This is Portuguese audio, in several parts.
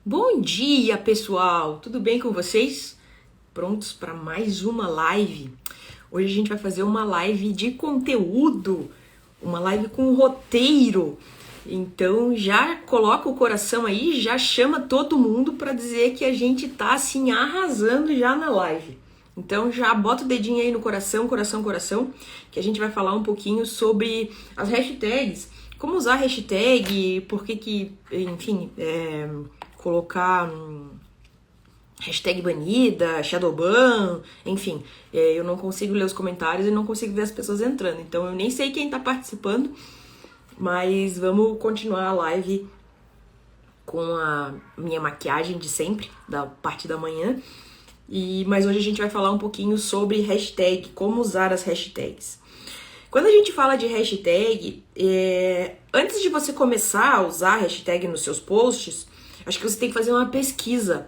Bom dia, pessoal! Tudo bem com vocês? Prontos para mais uma live? Hoje a gente vai fazer uma live de conteúdo, uma live com roteiro. Então já coloca o coração aí, já chama todo mundo para dizer que a gente tá assim arrasando já na live. Então já bota o dedinho aí no coração, coração, coração, que a gente vai falar um pouquinho sobre as hashtags, como usar hashtag, por que, enfim, colocar hashtag banida, shadowban, enfim, eu não consigo ler os comentários e não consigo ver as pessoas entrando, então eu nem sei quem tá participando, mas vamos continuar a live com a minha maquiagem de sempre, da parte da manhã, mas hoje a gente vai falar um pouquinho sobre hashtag, como usar as hashtags. Quando a gente fala de hashtag, antes de você começar a usar hashtag nos seus posts, acho que você tem que fazer uma pesquisa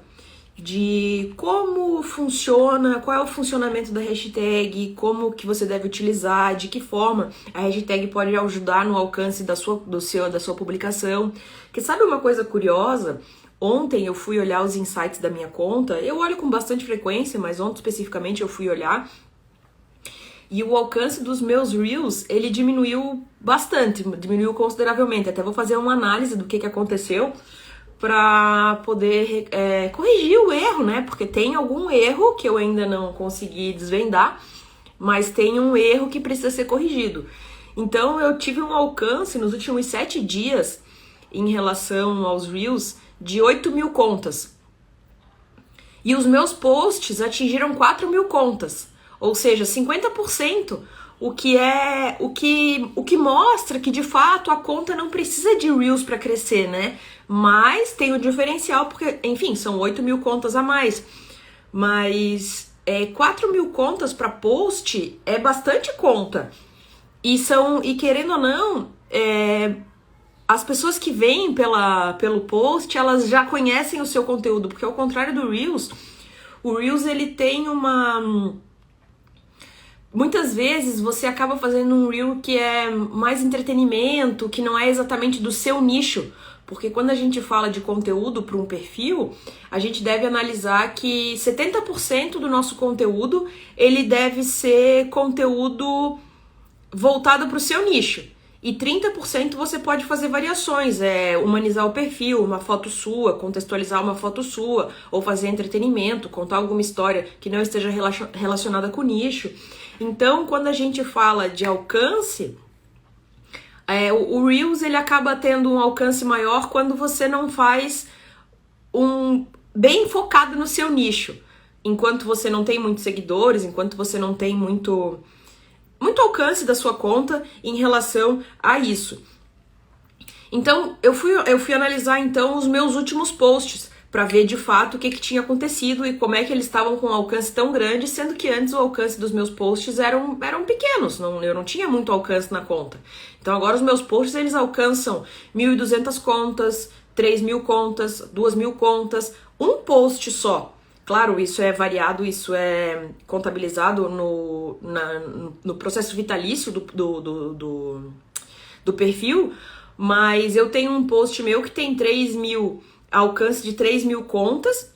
de como funciona, qual é o funcionamento da hashtag, como que você deve utilizar, de que forma a hashtag pode ajudar no alcance da sua publicação. Porque sabe uma coisa curiosa? Ontem eu fui olhar os insights da minha conta, eu olho com bastante frequência, mas ontem especificamente eu fui olhar, e o alcance dos meus Reels, ele diminuiu bastante, diminuiu consideravelmente. Até vou fazer uma análise do que aconteceu para poder corrigir o erro, né? Porque tem algum erro que eu ainda não consegui desvendar, mas tem um erro que precisa ser corrigido. Então eu tive um alcance nos últimos 7 dias em relação aos Reels de 8.000 contas. E os meus posts atingiram 4.000 contas. Ou seja, 50%, o que mostra que de fato a conta não precisa de Reels para crescer, né? Mas tem o diferencial, porque, enfim, são 8.000 contas a mais. Mas 4.000 contas para post é bastante conta. E querendo ou não, as pessoas que vêm pelo post, elas já conhecem o seu conteúdo, porque ao contrário do Reels, o Reels ele tem muitas vezes você acaba fazendo um Reel que é mais entretenimento, que não é exatamente do seu nicho, porque quando a gente fala de conteúdo para um perfil, a gente deve analisar que 70% do nosso conteúdo, ele deve ser conteúdo voltado para o seu nicho. E 30% você pode fazer variações, humanizar o perfil, uma foto sua, contextualizar uma foto sua, ou fazer entretenimento, contar alguma história que não esteja relacionada com o nicho. Então, quando a gente fala de alcance, o Reels ele acaba tendo um alcance maior quando você não faz bem focado no seu nicho. Enquanto você não tem muitos seguidores, enquanto você não tem muito alcance da sua conta em relação a isso. Então, eu fui analisar então os meus últimos posts para ver de fato o que tinha acontecido e como é que eles estavam com um alcance tão grande, sendo que antes o alcance dos meus posts eram pequenos, eu não tinha muito alcance na conta. Então agora os meus posts eles alcançam 1.200 contas, 3.000 contas, 2.000 contas, um post só. Claro, isso é variado, isso é contabilizado no processo vitalício do perfil, mas eu tenho um post meu que tem 3.000, alcance de 3.000 contas,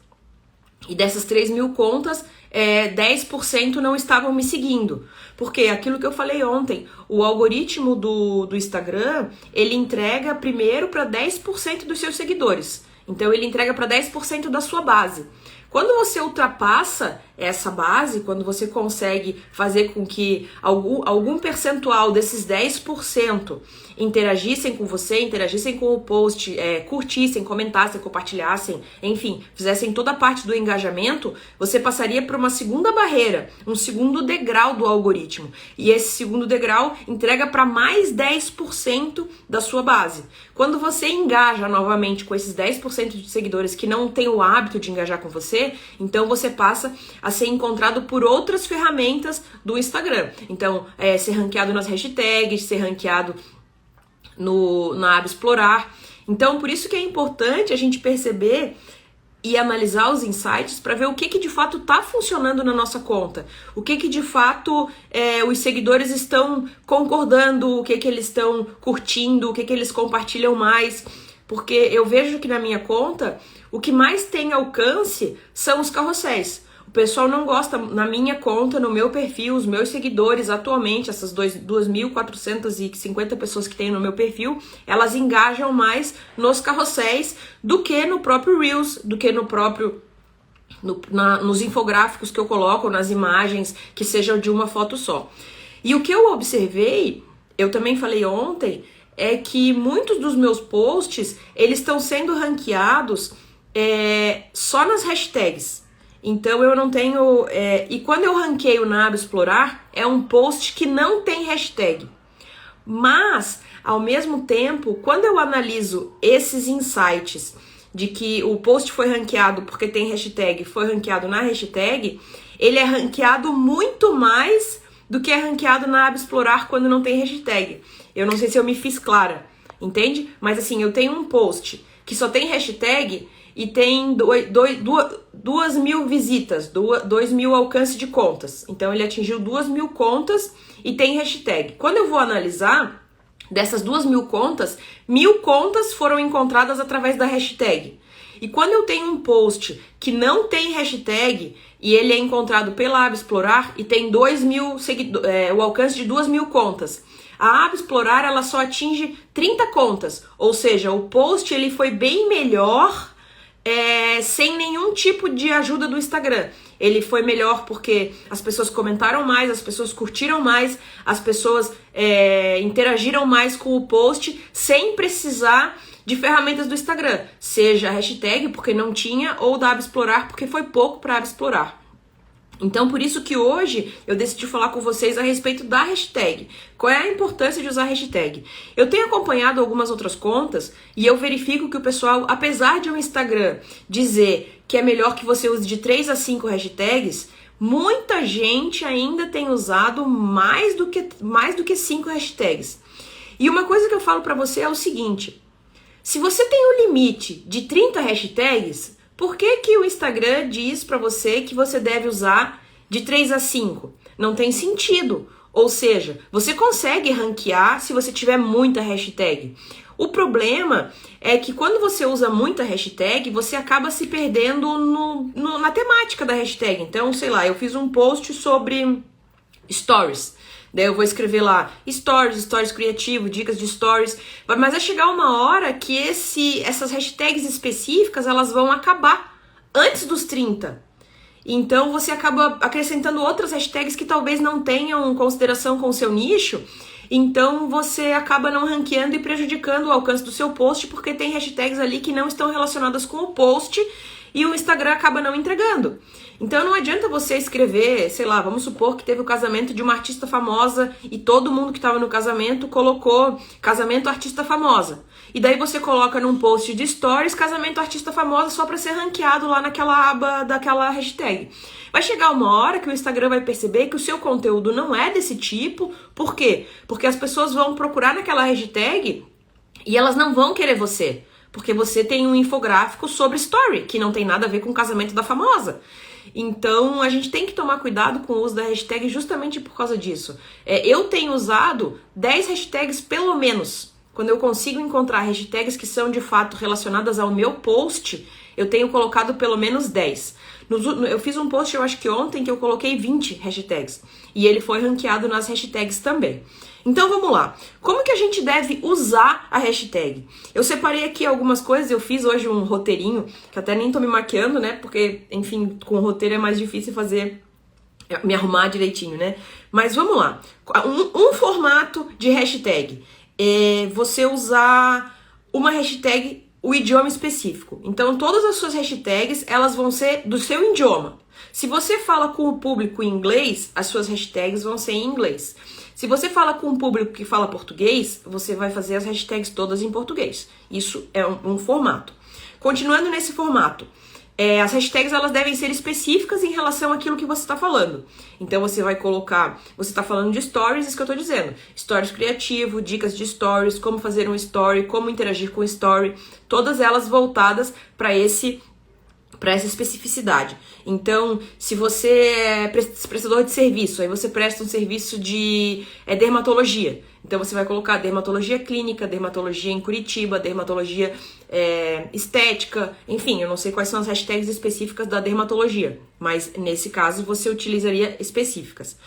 e dessas 3.000 contas, 10% não estavam me seguindo. Porque aquilo que eu falei ontem, o algoritmo do Instagram, ele entrega primeiro para 10% dos seus seguidores. Então ele entrega para 10% da sua base. Quando você ultrapassa essa base, quando você consegue fazer com que algum percentual desses 10% interagissem com você, interagissem com o post, curtissem, comentassem, compartilhassem, enfim, fizessem toda a parte do engajamento, você passaria por uma segunda barreira, um segundo degrau do algoritmo. E esse segundo degrau entrega para mais 10% da sua base. Quando você engaja novamente com esses 10% de seguidores que não têm o hábito de engajar com você, então você passa a ser encontrado por outras ferramentas do Instagram. Então, ser ranqueado nas hashtags, ser ranqueado na aba explorar. Então, por isso que é importante a gente perceber e analisar os insights para ver o que de fato está funcionando na nossa conta, o que de fato os seguidores estão concordando, o que eles estão curtindo, o que eles compartilham mais. porque eu vejo que na minha conta o que mais tem alcance são os carrosséis. O pessoal não gosta, na minha conta, no meu perfil, os meus seguidores atualmente, essas 2.450 pessoas que tem no meu perfil, elas engajam mais nos carrosséis do que no próprio Reels, do que no próprio nos infográficos que eu coloco, nas imagens que sejam de uma foto só. E o que eu observei, eu também falei ontem, é que muitos dos meus posts, eles estão sendo ranqueados só nas hashtags. Então eu não tenho... e quando eu ranqueio na Aba Explorar, é um post que não tem hashtag. Mas, ao mesmo tempo, quando eu analiso esses insights de que o post foi ranqueado porque tem hashtag, foi ranqueado na hashtag, ele é ranqueado muito mais do que é ranqueado na Aba Explorar quando não tem hashtag. Eu não sei se eu me fiz clara, entende? Mas assim, eu tenho um post que só tem hashtag e tem 2.000 visitas, 2.000 alcance de contas. Então ele atingiu 2.000 contas e tem hashtag. Quando eu vou analisar, dessas 2.000 contas, 1.000 contas foram encontradas através da hashtag. E quando eu tenho um post que não tem hashtag e ele é encontrado pela Aba Explorar e tem 2.000 o alcance de 2.000 contas, a Aba Explorar ela só atinge 30 contas, ou seja, o post ele foi bem melhor sem nenhum tipo de ajuda do Instagram. Ele foi melhor porque as pessoas comentaram mais, as pessoas curtiram mais, as pessoas interagiram mais com o post sem precisar de ferramentas do Instagram, seja a hashtag porque não tinha ou da Aba Explorar porque foi pouco para a Aba Explorar. Então, por isso que hoje eu decidi falar com vocês a respeito da hashtag. Qual é a importância de usar hashtag? Eu tenho acompanhado algumas outras contas e eu verifico que o pessoal, apesar de o Instagram dizer que é melhor que você use de 3 a 5 hashtags, muita gente ainda tem usado mais do que 5 hashtags. E uma coisa que eu falo pra você é o seguinte: se você tem o limite de 30 hashtags, por que que o Instagram diz pra você que você deve usar de 3 a 5? Não tem sentido. Ou seja, você consegue ranquear se você tiver muita hashtag. O problema é que quando você usa muita hashtag, você acaba se perdendo na temática da hashtag. Então, sei lá, eu fiz um post sobre stories. Daí eu vou escrever lá, stories criativo, dicas de stories. Mas vai chegar uma hora que essas hashtags específicas, elas vão acabar antes dos 30. Então você acaba acrescentando outras hashtags que talvez não tenham consideração com o seu nicho. Então você acaba não ranqueando e prejudicando o alcance do seu post, porque tem hashtags ali que não estão relacionadas com o post e o Instagram acaba não entregando. Então não adianta você escrever, sei lá, vamos supor que teve o casamento de uma artista famosa e todo mundo que estava no casamento colocou casamento artista famosa. E daí você coloca num post de stories casamento artista famosa só para ser ranqueado lá naquela aba daquela hashtag. Vai chegar uma hora que o Instagram vai perceber que o seu conteúdo não é desse tipo. Por quê? Porque as pessoas vão procurar naquela hashtag e elas não vão querer você. Porque você tem um infográfico sobre story, que não tem nada a ver com o casamento da famosa. Então, a gente tem que tomar cuidado com o uso da hashtag justamente por causa disso. Eu tenho usado 10 hashtags pelo menos. Quando eu consigo encontrar hashtags que são de fato relacionadas ao meu post, eu tenho colocado pelo menos 10. Eu fiz um post, eu acho que ontem, que eu coloquei 20 hashtags. E ele foi ranqueado nas hashtags também. Então vamos lá. Como que a gente deve usar a hashtag? Eu separei aqui algumas coisas, eu fiz hoje um roteirinho, que até nem tô me maquiando, né? Porque, enfim, com o roteiro é mais difícil me arrumar direitinho, né? Mas vamos lá. Um formato de hashtag é você usar uma hashtag, o idioma específico. Então todas as suas hashtags, elas vão ser do seu idioma. Se você fala com o público em inglês, as suas hashtags vão ser em inglês. Se você fala com um público que fala português, você vai fazer as hashtags todas em português. Isso é um formato. Continuando nesse formato, as hashtags elas devem ser específicas em relação àquilo que você está falando. Então você vai colocar, você está falando de stories, isso que eu estou dizendo. Stories criativo, dicas de stories, como fazer um story, como interagir com story. Todas elas voltadas para essa especificidade. Então, se você é prestador de serviço, aí você presta um serviço de dermatologia. Então você vai colocar dermatologia clínica, dermatologia em Curitiba, dermatologia estética, enfim, eu não sei quais são as hashtags específicas da dermatologia, mas nesse caso você utilizaria específicas.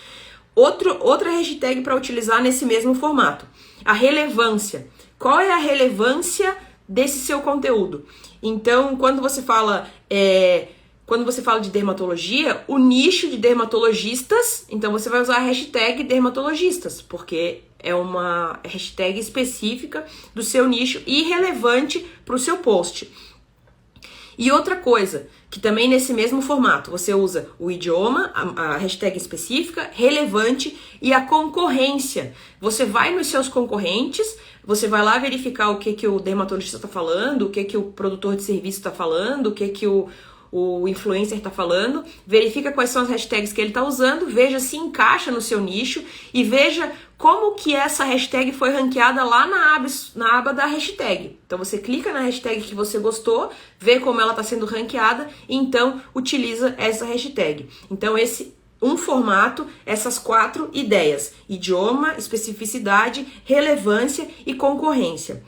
Outra hashtag para utilizar nesse mesmo formato, a relevância. Qual é a relevância desse seu conteúdo? Então, quando você fala de dermatologia, o nicho de dermatologistas, então você vai usar a hashtag dermatologistas, porque é uma hashtag específica do seu nicho e relevante para o seu post. E outra coisa, que também nesse mesmo formato, você usa o idioma, a hashtag específica, relevante e a concorrência. Você vai nos seus concorrentes, você vai lá verificar o que o dermatologista está falando, o que o produtor de serviço está falando, o que o influencer está falando, verifica quais são as hashtags que ele está usando, veja se encaixa no seu nicho e veja como que essa hashtag foi ranqueada lá na aba da hashtag. Então você clica na hashtag que você gostou, vê como ela está sendo ranqueada e então utiliza essa hashtag. Então um formato, essas 4 ideias: idioma, especificidade, relevância e concorrência.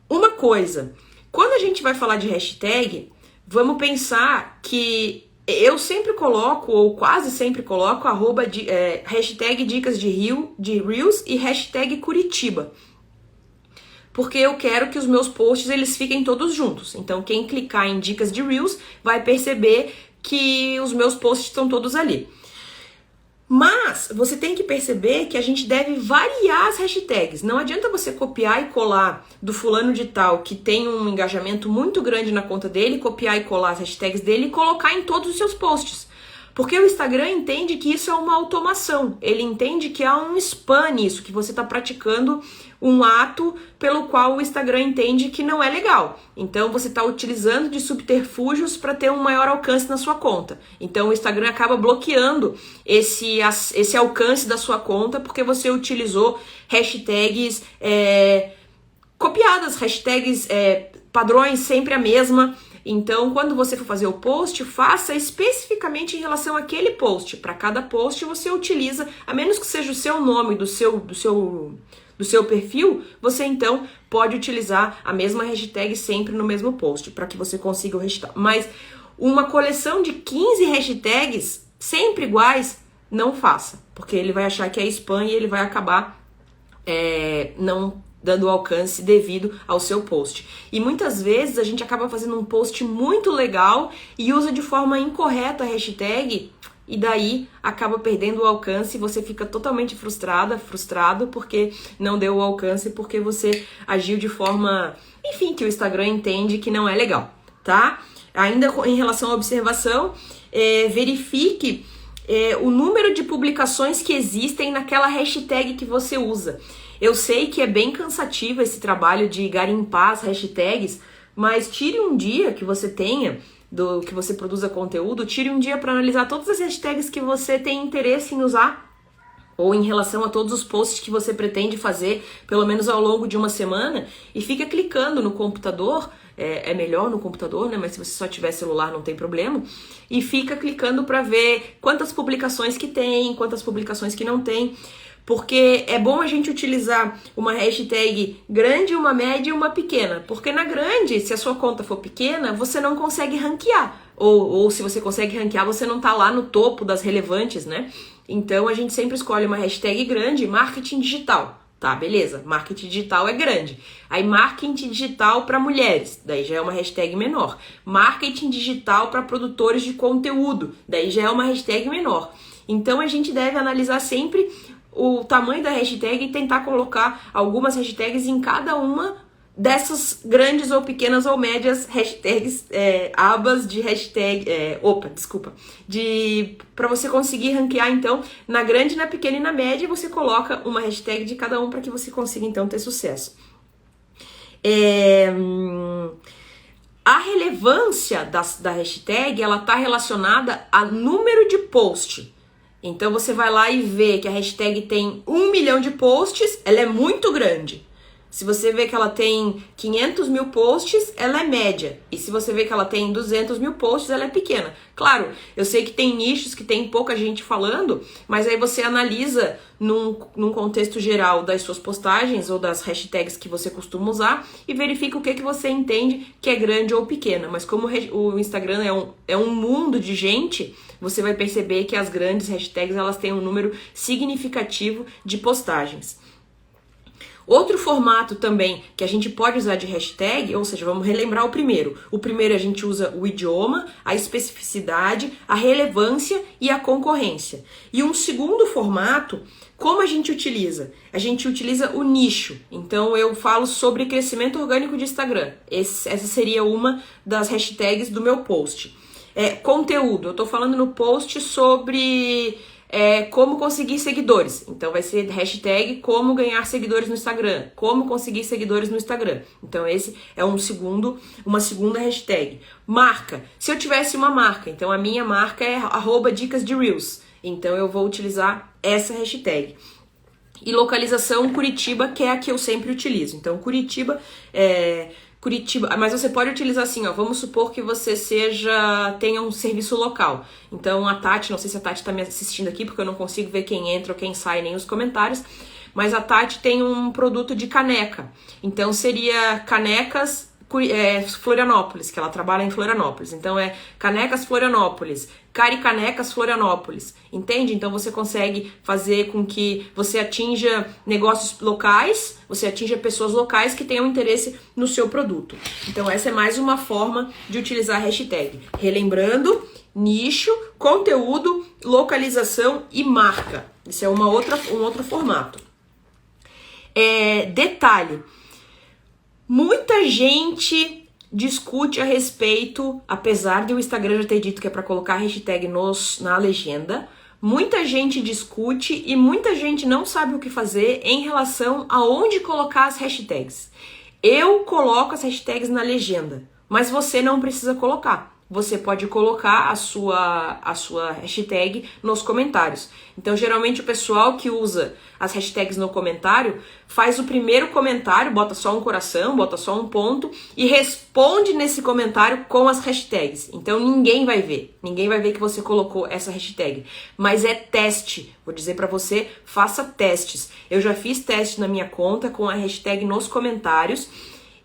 Uma coisa, quando a gente vai falar de hashtag, vamos pensar que eu sempre coloco, ou quase sempre coloco, hashtag dicas de Reels e hashtag Curitiba. Porque eu quero que os meus posts eles fiquem todos juntos. Então quem clicar em dicas de Reels vai perceber que os meus posts estão todos ali. Mas você tem que perceber que a gente deve variar as hashtags. Não adianta você copiar e colar do fulano de tal que tem um engajamento muito grande na conta dele, copiar e colar as hashtags dele e colocar em todos os seus posts. Porque o Instagram entende que isso é uma automação. Ele entende que há um spam nisso, que você está praticando um ato pelo qual o Instagram entende que não é legal. Então você está utilizando de subterfúgios para ter um maior alcance na sua conta. Então o Instagram acaba bloqueando esse alcance da sua conta porque você utilizou hashtags copiadas, hashtags padrões, sempre a mesma. Então, quando você for fazer o post, faça especificamente em relação àquele post. Para cada post você utiliza, a menos que seja o seu nome do seu perfil, você então pode utilizar a mesma hashtag sempre no mesmo post, para que você consiga o resultado. Mas uma coleção de 15 hashtags sempre iguais, não faça, porque ele vai achar que é spam e ele vai acabar não dando o alcance devido ao seu post. E muitas vezes a gente acaba fazendo um post muito legal e usa de forma incorreta a hashtag e daí acaba perdendo o alcance e você fica totalmente frustrado porque não deu o alcance, porque você agiu de forma, enfim, que o Instagram entende que não é legal, tá? Ainda em relação à observação, verifique o número de publicações que existem naquela hashtag que você usa. Eu sei que é bem cansativo esse trabalho de garimpar as hashtags, mas tire um dia que você tenha, que você produza conteúdo, tire um dia para analisar todas as hashtags que você tem interesse em usar, ou em relação a todos os posts que você pretende fazer, pelo menos ao longo de uma semana, e fica clicando no computador, é melhor no computador, né? Mas se você só tiver celular não tem problema, e fica clicando para ver quantas publicações que tem, quantas publicações que não tem. Porque é bom a gente utilizar uma hashtag grande, uma média e uma pequena. Porque na grande, se a sua conta for pequena, você não consegue ranquear. Ou se você consegue ranquear, você não tá lá no topo das relevantes, né? Então a gente sempre escolhe uma hashtag grande, marketing digital. Tá, beleza. Marketing digital é grande. Aí marketing digital para mulheres, daí já é uma hashtag menor. Marketing digital para produtores de conteúdo, daí já é uma hashtag menor. Então a gente deve analisar sempre o tamanho da hashtag e tentar colocar algumas hashtags em cada uma dessas grandes ou pequenas ou médias hashtags, abas de hashtag, para você conseguir ranquear então na grande, na pequena e na média, você coloca uma hashtag de cada um para que você consiga então ter sucesso. A relevância da hashtag, ela está relacionada a número de post. Então você vai lá e vê que a hashtag tem 1 milhão de posts, ela é muito grande. Se você vê que ela tem 500 mil posts, ela é média. E se você vê que ela tem 200 mil posts, ela é pequena. Claro, eu sei que tem nichos que tem pouca gente falando, mas aí você analisa num contexto geral das suas postagens ou das hashtags que você costuma usar e verifica o que você entende que é grande ou pequena. Mas como o Instagram é um mundo de gente, você vai perceber que as grandes hashtags elas têm um número significativo de postagens. Outro formato também que a gente pode usar de hashtag, ou seja, vamos relembrar o primeiro. O primeiro a gente usa o idioma, a especificidade, a relevância e a concorrência. E um segundo formato, como a gente utiliza? A gente utiliza o nicho. Então eu falo sobre crescimento orgânico de Instagram. Essa seria uma das hashtags do meu post. Conteúdo, eu tô falando no post sobre como conseguir seguidores. Então vai ser hashtag como ganhar seguidores no Instagram, como conseguir seguidores no Instagram. Então esse é uma segunda hashtag. Marca, se eu tivesse uma marca, então a minha marca é @dicas de Reels. Então eu vou utilizar essa hashtag. E localização Curitiba, que é a que eu sempre utilizo. Então Curitiba, mas você pode utilizar assim, ó, vamos supor que você tenha um serviço local. Então a Tati, não sei se a Tati tá me assistindo aqui, porque eu não consigo ver quem entra ou quem sai, nem os comentários, mas a Tati tem um produto de caneca. Então seria canecas Florianópolis, que ela trabalha em Florianópolis. Então é Canecas Florianópolis, Caricanecas Florianópolis, entende? Então você consegue fazer com que você atinja negócios locais, você atinja pessoas locais que tenham interesse no seu produto. Então essa é mais uma forma de utilizar a hashtag. Relembrando, nicho, conteúdo, localização e marca. Isso é um outro formato. Detalhe. Muita gente discute a respeito, apesar de o Instagram já ter dito que é para colocar hashtag na legenda, muita gente discute e muita gente não sabe o que fazer em relação a onde colocar as hashtags. Eu coloco as hashtags na legenda, mas você não precisa colocar. Você pode colocar a sua hashtag nos comentários. Então, geralmente, o pessoal que usa as hashtags no comentário faz o primeiro comentário, bota só um coração, bota só um ponto e responde nesse comentário com as hashtags. Então, ninguém vai ver que você colocou essa hashtag. Mas é teste. Vou dizer pra você, faça testes. Eu já fiz teste na minha conta com a hashtag nos comentários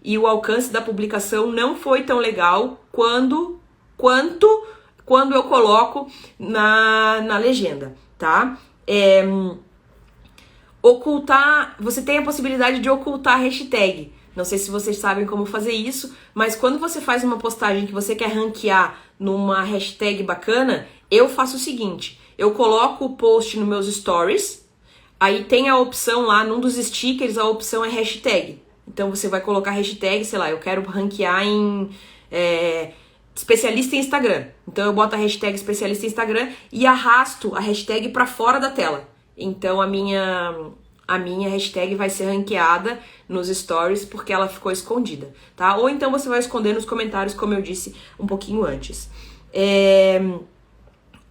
e o alcance da publicação não foi tão legal quanto eu coloco na legenda, tá? Ocultar, você tem a possibilidade de ocultar a hashtag. Não sei se vocês sabem como fazer isso, mas quando você faz uma postagem que você quer ranquear numa hashtag bacana, eu faço o seguinte, eu coloco o post nos meus stories, aí tem a opção lá, num dos stickers, a opção é hashtag. Então você vai colocar hashtag, sei lá, eu quero ranquear em especialista em Instagram. Então eu boto a hashtag especialista em Instagram e arrasto a hashtag para fora da tela. Então a minha hashtag vai ser ranqueada nos stories porque ela ficou escondida, tá? Ou então você vai esconder nos comentários, como eu disse um pouquinho antes.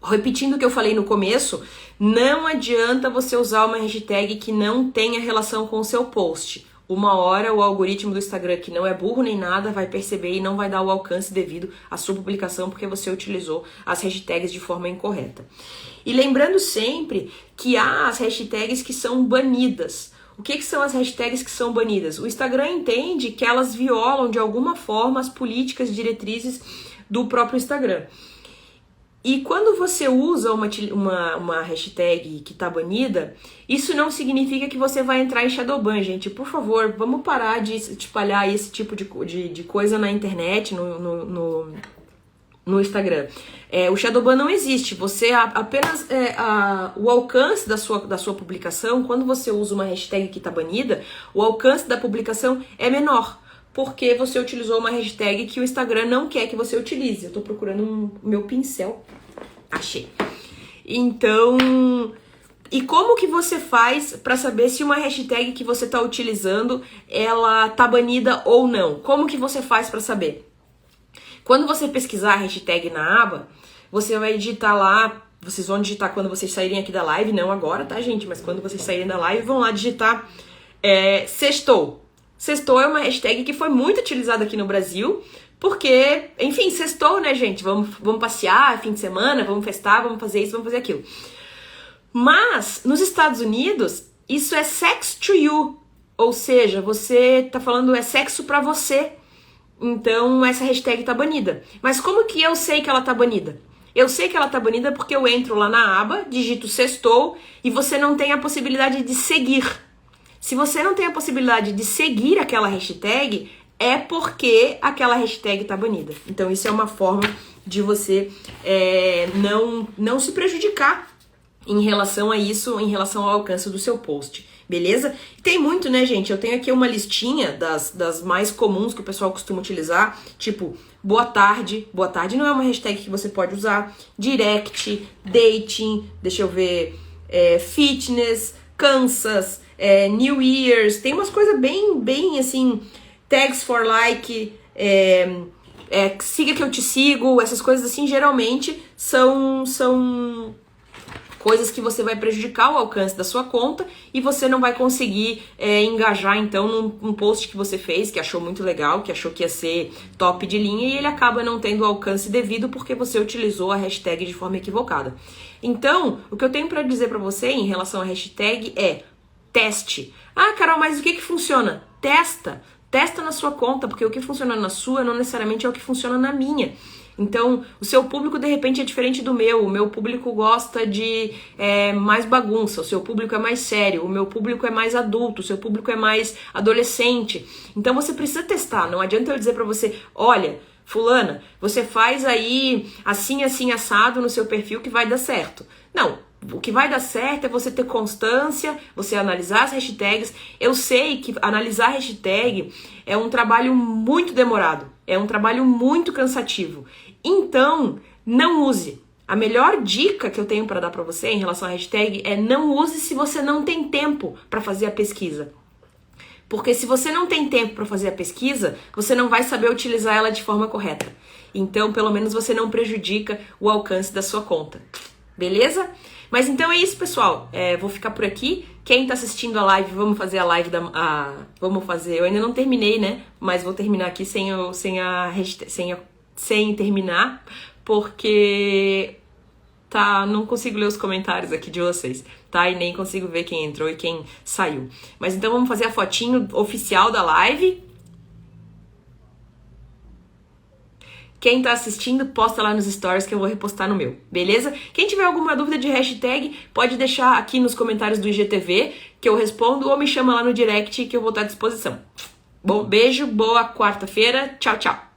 Repetindo o que eu falei no começo, não adianta você usar uma hashtag que não tenha relação com o seu post. Uma hora o algoritmo do Instagram, que não é burro nem nada, vai perceber e não vai dar o alcance devido à sua publicação porque você utilizou as hashtags de forma incorreta. E lembrando sempre que há as hashtags que são banidas. O que são as hashtags que são banidas? O Instagram entende que elas violam de alguma forma as políticas diretrizes do próprio Instagram. E quando você usa uma hashtag que tá banida, isso não significa que você vai entrar em shadowban, gente. Por favor, vamos parar de espalhar esse tipo de coisa na internet, no Instagram. O shadowban não existe. Você apenas o alcance da sua publicação, quando você usa uma hashtag que tá banida, o alcance da publicação é menor. Porque você utilizou uma hashtag que o Instagram não quer que você utilize. Eu tô procurando meu pincel. Achei. Então, e como que você faz para saber se uma hashtag que você tá utilizando, ela tá banida ou não? Como que você faz para saber? Quando você pesquisar a hashtag na aba, você vai digitar lá, vocês vão digitar quando vocês saírem aqui da live, não agora, tá, gente? Mas quando vocês saírem da live, vão lá digitar sextou. Sextou é uma hashtag que foi muito utilizada aqui no Brasil, porque, enfim, sextou, né, gente? Vamos passear, fim de semana, vamos festar, vamos fazer isso, vamos fazer aquilo. Mas, nos Estados Unidos, isso é sex to you, ou seja, você tá falando é sexo pra você. Então, essa hashtag tá banida. Mas como que eu sei que ela tá banida? Eu sei que ela tá banida porque eu entro lá na aba, digito sextou e você não tem a possibilidade de seguir. Se você não tem a possibilidade de seguir aquela hashtag, é porque aquela hashtag tá banida. Então isso é uma forma de você não se prejudicar em relação a isso, em relação ao alcance do seu post, beleza? Tem muito, né, gente? Eu tenho aqui uma listinha das mais comuns que o pessoal costuma utilizar, tipo, boa tarde. Boa tarde não é uma hashtag que você pode usar. Direct, dating, deixa eu ver, fitness, Kansas, New Year's, tem umas coisas bem assim, tags for like, siga que eu te sigo, essas coisas assim, geralmente são coisas que você vai prejudicar o alcance da sua conta e você não vai conseguir engajar, então, num post que você fez, que achou muito legal, que achou que ia ser top de linha, e ele acaba não tendo o alcance devido porque você utilizou a hashtag de forma equivocada. Então, o que eu tenho para dizer para você em relação à hashtag é teste. Ah, Carol, mas o que funciona? Testa na sua conta, porque o que funciona na sua não necessariamente é o que funciona na minha. Então, o seu público, de repente, é diferente do meu. O meu público gosta de mais bagunça. O seu público é mais sério. O meu público é mais adulto. O seu público é mais adolescente. Então, você precisa testar. Não adianta eu dizer pra você, olha, fulana, você faz aí assim, assim, assado no seu perfil que vai dar certo. Não. O que vai dar certo é você ter constância, você analisar as hashtags. Eu sei que analisar hashtag é um trabalho muito demorado. É um trabalho muito cansativo. Então, não use. A melhor dica que eu tenho para dar para você em relação à hashtag é não use se você não tem tempo para fazer a pesquisa. Porque se você não tem tempo para fazer a pesquisa, você não vai saber utilizar ela de forma correta. Então, pelo menos você não prejudica o alcance da sua conta. Beleza? Mas então é isso, pessoal. Vou ficar por aqui. Quem tá assistindo a live, vamos fazer a live vamos fazer. Eu ainda não terminei, né? Mas vou terminar aqui sem terminar, porque não consigo ler os comentários aqui de vocês, tá? E nem consigo ver quem entrou e quem saiu. Mas então vamos fazer a fotinho oficial da live. Quem tá assistindo, posta lá nos stories que eu vou repostar no meu, beleza? Quem tiver alguma dúvida de hashtag, pode deixar aqui nos comentários do IGTV, que eu respondo, ou me chama lá no direct que eu vou estar à disposição. Bom, beijo, boa quarta-feira, tchau, tchau!